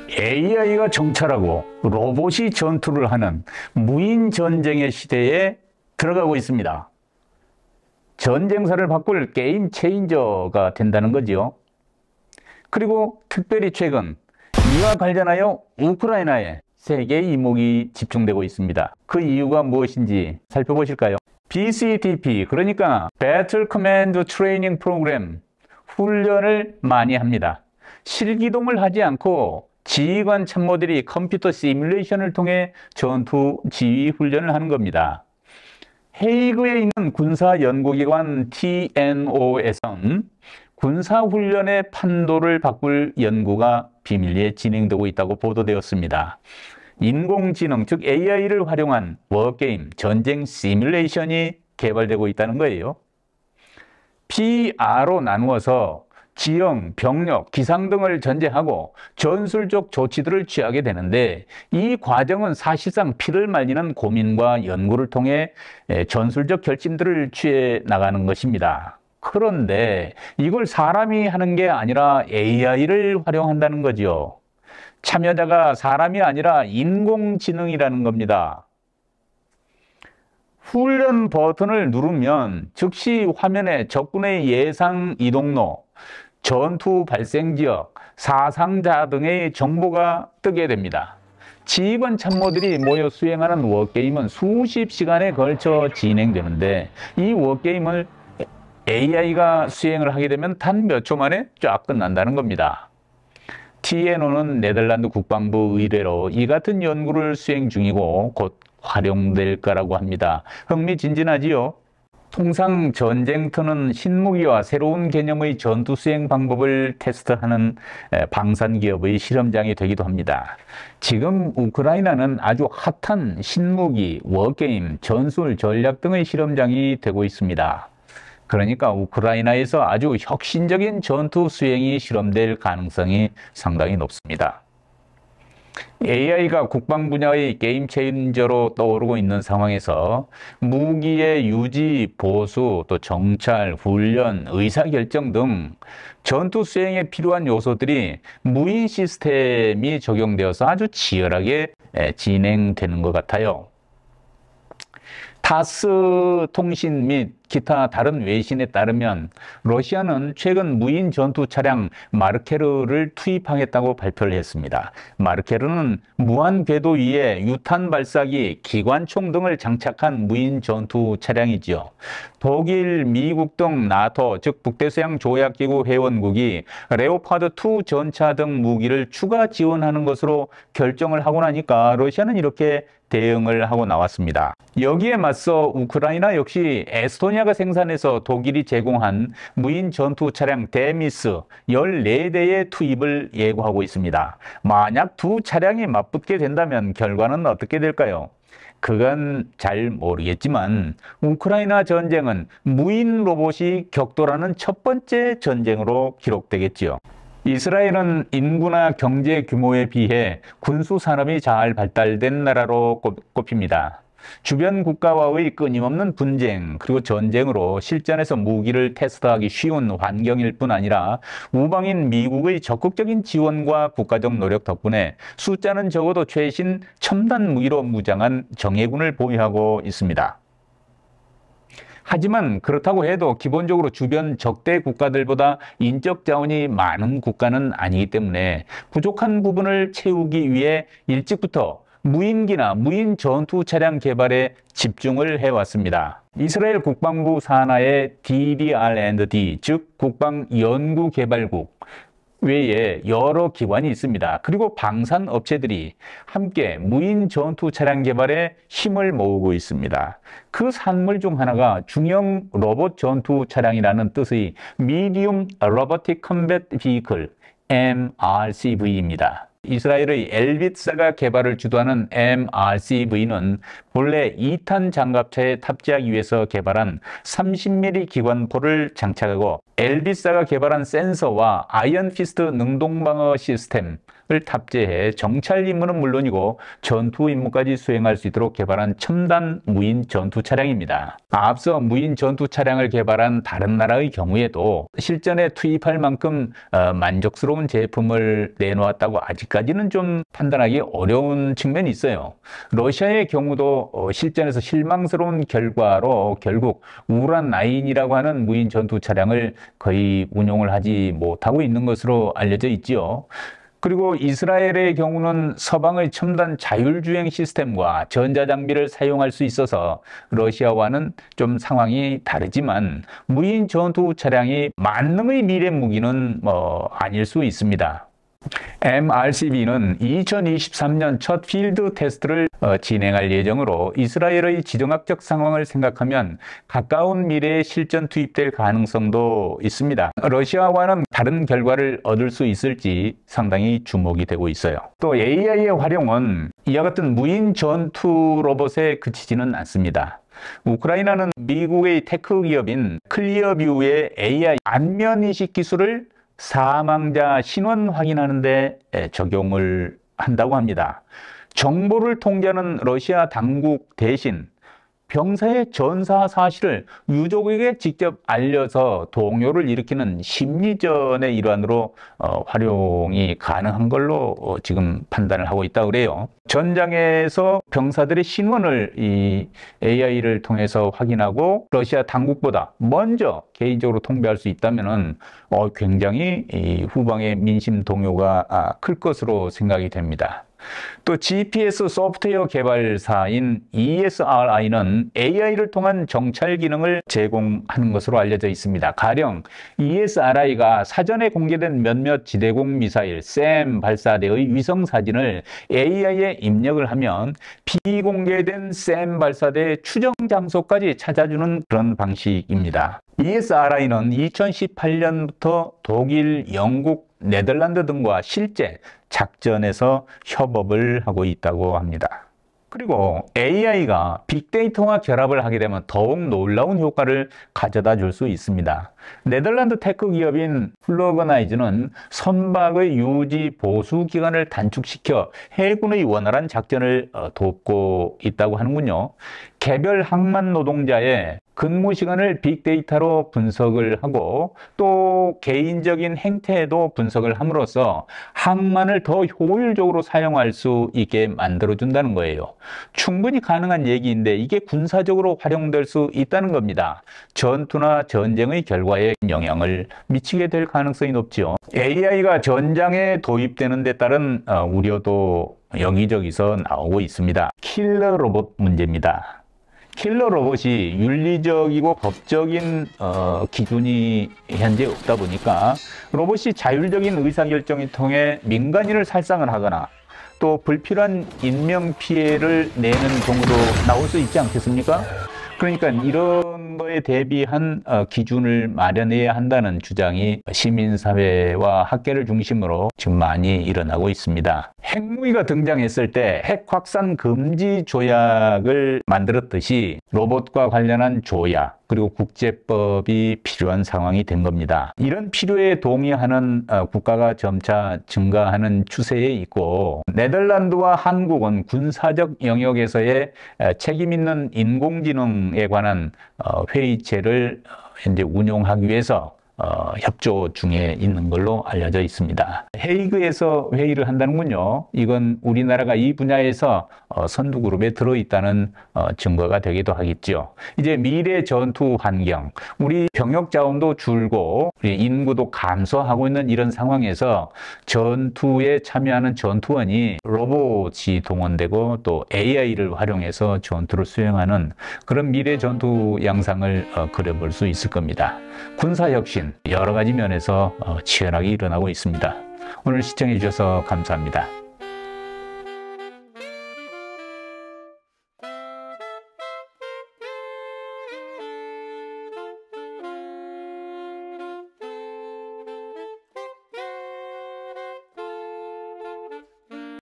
AI가 정찰하고 로봇이 전투를 하는 무인 전쟁의 시대에 들어가고 있습니다. 전쟁사를 바꿀 게임 체인저가 된다는 거죠. 그리고 특별히 최근 이와 관련하여 우크라이나에 세계 이목이 집중되고 있습니다. 그 이유가 무엇인지 살펴보실까요? BCTP, 그러니까 Battle Command Training Program 훈련을 많이 합니다. 실기동을 하지 않고 지휘관 참모들이 컴퓨터 시뮬레이션을 통해 전투 지휘 훈련을 하는 겁니다. 헤이그에 있는 군사연구기관 TNO에선 군사훈련의 판도를 바꿀 연구가 비밀리에 진행되고 있다고 보도되었습니다. 인공지능, 즉 AI를 활용한 워게임, 전쟁 시뮬레이션이 개발되고 있다는 거예요. PR로 나누어서 지형, 병력, 기상 등을 전제하고 전술적 조치들을 취하게 되는데, 이 과정은 사실상 피를 말리는 고민과 연구를 통해 전술적 결심들을 취해 나가는 것입니다. 그런데 이걸 사람이 하는 게 아니라 AI를 활용한다는 거죠. 참여자가 사람이 아니라 인공지능이라는 겁니다. 훈련 버튼을 누르면 즉시 화면에 적군의 예상 이동로, 전투 발생 지역, 사상자 등의 정보가 뜨게 됩니다. 지휘관 참모들이 모여 수행하는 워게임은 수십 시간에 걸쳐 진행되는데, 이 워게임을 AI가 수행을 하게 되면 단 몇 초 만에 쫙 끝난다는 겁니다. TNO는 네덜란드 국방부 의뢰로 이 같은 연구를 수행 중이고 곧 활용될 거라고 합니다. 흥미진진하지요? 통상 전쟁터는 신무기와 새로운 개념의 전투 수행 방법을 테스트하는 방산기업의 실험장이 되기도 합니다. 지금 우크라이나는 아주 핫한 신무기, 워게임, 전술, 전략 등의 실험장이 되고 있습니다. 그러니까 우크라이나에서 아주 혁신적인 전투 수행이 실험될 가능성이 상당히 높습니다. AI가 국방 분야의 게임 체인저로 떠오르고 있는 상황에서 무기의 유지, 보수, 또 정찰, 훈련, 의사결정 등 전투 수행에 필요한 요소들이 무인 시스템이 적용되어서 아주 치열하게 진행되는 것 같아요. 타스 통신 및 기타 다른 외신에 따르면 러시아는 최근 무인 전투 차량 마르케르를 투입하겠다고 발표를 했습니다. 마르케르는 무한 궤도 위에 유탄 발사기, 기관총 등을 장착한 무인 전투 차량이지요. 독일, 미국 등 나토, 즉 북대서양 조약기구 회원국이 레오파드2 전차 등 무기를 추가 지원하는 것으로 결정을 하고 나니까 러시아는 이렇게 대응을 하고 나왔습니다. 여기에 맞서 우크라이나 역시 에스토니아가 생산해서 독일이 제공한 무인 전투 차량 데미스 14대의 투입을 예고하고 있습니다. 만약 두 차량이 맞붙게 된다면 결과는 어떻게 될까요? 그건 잘 모르겠지만 우크라이나 전쟁은 무인 로봇이 격돌하는 첫 번째 전쟁으로 기록되겠지요. 이스라엘은 인구나 경제 규모에 비해 군수 산업이 잘 발달된 나라로 꼽힙니다. 주변 국가와의 끊임없는 분쟁 그리고 전쟁으로 실전에서 무기를 테스트하기 쉬운 환경일 뿐 아니라 우방인 미국의 적극적인 지원과 국가적 노력 덕분에 숫자는 적어도 최신 첨단 무기로 무장한 정예군을 보유하고 있습니다. 하지만 그렇다고 해도 기본적으로 주변 적대 국가들보다 인적 자원이 많은 국가는 아니기 때문에 부족한 부분을 채우기 위해 일찍부터 무인기나 무인 전투 차량 개발에 집중을 해왔습니다. 이스라엘 국방부 산하의 DDR&D, 즉 국방연구개발국 외에 여러 기관이 있습니다. 그리고 방산 업체들이 함께 무인 전투 차량 개발에 힘을 모으고 있습니다. 그 산물 중 하나가 중형 로봇 전투 차량이라는 뜻의 Medium Robotic Combat Vehicle, MRCV입니다. 이스라엘의 엘빗사가 개발을 주도하는 MRCV는 본래 2탄 장갑차에 탑재하기 위해서 개발한 30mm 기관포를 장착하고 엘빗사가 개발한 센서와 아이언 피스트 능동방어 시스템, 탑재해 정찰 임무는 물론이고 전투 임무까지 수행할 수 있도록 개발한 첨단 무인 전투 차량입니다. 앞서 무인 전투 차량을 개발한 다른 나라의 경우에도 실전에 투입할 만큼 만족스러운 제품을 내놓았다고 아직까지는 좀 판단하기 어려운 측면이 있어요. 러시아의 경우도 실전에서 실망스러운 결과로 결국 우란 9이라고 하는 무인 전투 차량을 거의 운용을 하지 못하고 있는 것으로 알려져 있지요. 그리고 이스라엘의 경우는 서방의 첨단 자율주행 시스템과 전자장비를 사용할 수 있어서 러시아와는 좀 상황이 다르지만 무인 전투 차량이 만능의 미래 무기는 아닐 수 있습니다. MRCB는 2023년 첫 필드 테스트를 진행할 예정으로 이스라엘의 지정학적 상황을 생각하면 가까운 미래에 실전 투입될 가능성도 있습니다. 러시아와는 다른 결과를 얻을 수 있을지 상당히 주목이 되고 있어요. 또 AI의 활용은 이와 같은 무인 전투 로봇에 그치지는 않습니다. 우크라이나는 미국의 테크 기업인 클리어뷰의 AI 안면인식 기술을 사망자 신원 확인하는 데 적용을 한다고 합니다. 정보를 통제하는 러시아 당국 대신 병사의 전사 사실을 유족에게 직접 알려서 동요를 일으키는 심리전의 일환으로 활용이 가능한 걸로 지금 판단을 하고 있다고 그래요. 전장에서 병사들의 신원을 이 AI를 통해서 확인하고 러시아 당국보다 먼저 개인적으로 통배할 수 있다면 굉장히 후방의 민심 동요가 클 것으로 생각이 됩니다. 또 GPS 소프트웨어 개발사인 ESRI는 AI를 통한 정찰 기능을 제공하는 것으로 알려져 있습니다. 가령 ESRI가 사전에 공개된 몇몇 지대공 미사일 SAM 발사대의 위성 사진을 AI에 입력을 하면 비공개된 SAM 발사대 추정 장소까지 찾아주는 그런 방식입니다. ESRI는 2018년부터 독일, 영국, 네덜란드 등과 실제 작전에서 협업을 하고 있다고 합니다. 그리고 AI가 빅데이터와 결합을 하게 되면 더욱 놀라운 효과를 가져다 줄 수 있습니다. 네덜란드 테크 기업인 플러그나이즈는 선박의 유지 보수 기간을 단축시켜 해군의 원활한 작전을 돕고 있다고 하는군요. 개별 항만 노동자의 근무 시간을 빅데이터로 분석을 하고 또 개인적인 행태에도 분석을 함으로써 항만을 더 효율적으로 사용할 수 있게 만들어준다는 거예요. 충분히 가능한 얘기인데 이게 군사적으로 활용될 수 있다는 겁니다. 전투나 전쟁의 결과에 영향을 미치게 될 가능성이 높죠. AI가 전장에 도입되는 데 따른 우려도 여기저기서 나오고 있습니다. 킬러 로봇 문제입니다. 킬러 로봇이 윤리적이고 법적인 기준이 현재 없다 보니까 로봇이 자율적인 의사결정을 통해 민간인을 살상을 하거나 또 불필요한 인명피해를 내는 경우도 나올 수 있지 않겠습니까? 그러니까 이런 거에 대비한 기준을 마련해야 한다는 주장이 시민사회와 학계를 중심으로 지금 많이 일어나고 있습니다. 핵무기가 등장했을 때 핵 확산 금지 조약을 만들었듯이 로봇과 관련한 조약 그리고 국제법이 필요한 상황이 된 겁니다. 이런 필요에 동의하는 국가가 점차 증가하는 추세에 있고 네덜란드와 한국은 군사적 영역에서의 책임 있는 인공지능에 관한 회의체를 현재 운용하기 위해서 협조 중에 있는 걸로 알려져 있습니다. 헤이그에서 회의를 한다는군요. 이건 우리나라가 이 분야에서 선두 그룹에 들어있다는 증거가 되기도 하겠죠. 이제 미래 전투 환경, 우리 병력 자원도 줄고 우리 인구도 감소하고 있는 이런 상황에서 전투에 참여하는 전투원이 로봇이 동원되고 또 AI를 활용해서 전투를 수행하는 그런 미래 전투 양상을 그려볼 수 있을 겁니다. 군사혁신 여러 가지 면에서 치열하게 일어나고 있습니다. 오늘 시청해 주셔서 감사합니다.